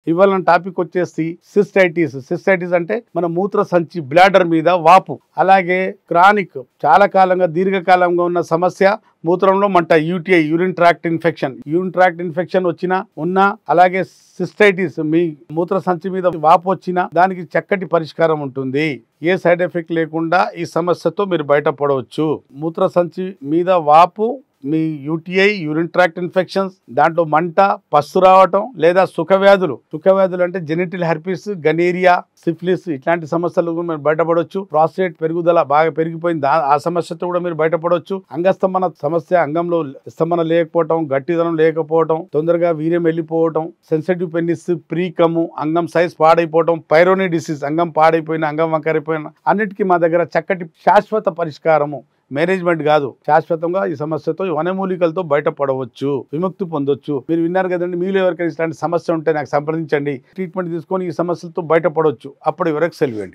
ఇవాళ టాపిక్ వచ్చేసి cystitis. Cystitis అంటే మన మూత్ర సంచి బ్లాడర్ మీద వాపు, అలాగే క్రానిక్ చాలా కాలంగా దీర్ఘకాలంగా ఉన్న సమస్య మూత్రంలో మంట, UTI urine tract infection. Urine tract infection వచ్చినా ఉన్నా, అలాగే సిస్టైటిస్ మీ మూత్ర సంచి మీద వాపు వచ్చినా దానికి చక్కటి పరిష్కారం ఉంటుంది. ఏ సైడ్ ఎఫెక్ట్ లేకుండా ఈ సమస్యతో మీరు బయటపడవచ్చు. మూత్ర సంచి మీద వాపు, మీ యూటీఐ యూరిన్ ట్రాక్ట్ ఇన్ఫెక్షన్స్, దాంట్లో మంట, పస్సు రావటం, లేదా సుఖవ్యాధులు అంటే జెనిటల్ హెర్పిస్, గనేరియా, సిఫిలిస్ ఇట్లాంటి సమస్యలు మీరు బయటపడవచ్చు. ప్రాస్టేట్ పెరుగుదల బాగా పెరిగిపోయింది, ఆ సమస్యతో కూడా మీరు బయటపడవచ్చు. అంగస్తంభన సమస్య, అంగంలో స్తంభన లేకపోవటం, గట్టిదనం లేకపోవటం, తొందరగా వీర్యం వెళ్ళిపోవటం, సెన్సిటివ్ పెనిస్, ప్రీకము, అంగం సైజ్ పాడైపోవటం, పైరోనీ డిసీజ్ అంగం పాడైపోయిన, అంగం వంకరైపోయిన అన్నిటికీ మా దగ్గర చక్కటి శాశ్వత పరిష్కారము, మేనేజ్మెంట్ కాదు, శాశ్వతంగా ఈ సమస్యతో వనమూలికలతో బయటపడవచ్చు, విముక్తి పొందొచ్చు. మీరు విన్నారు కదండి. మీలో ఎవరికైనా ఇలాంటి సమస్య ఉంటే నాకు సంప్రదించండి. ట్రీట్మెంట్ తీసుకొని ఈ సమస్యలతో బయటపడవచ్చు. అప్పుడు ఎవరికి సెలవు.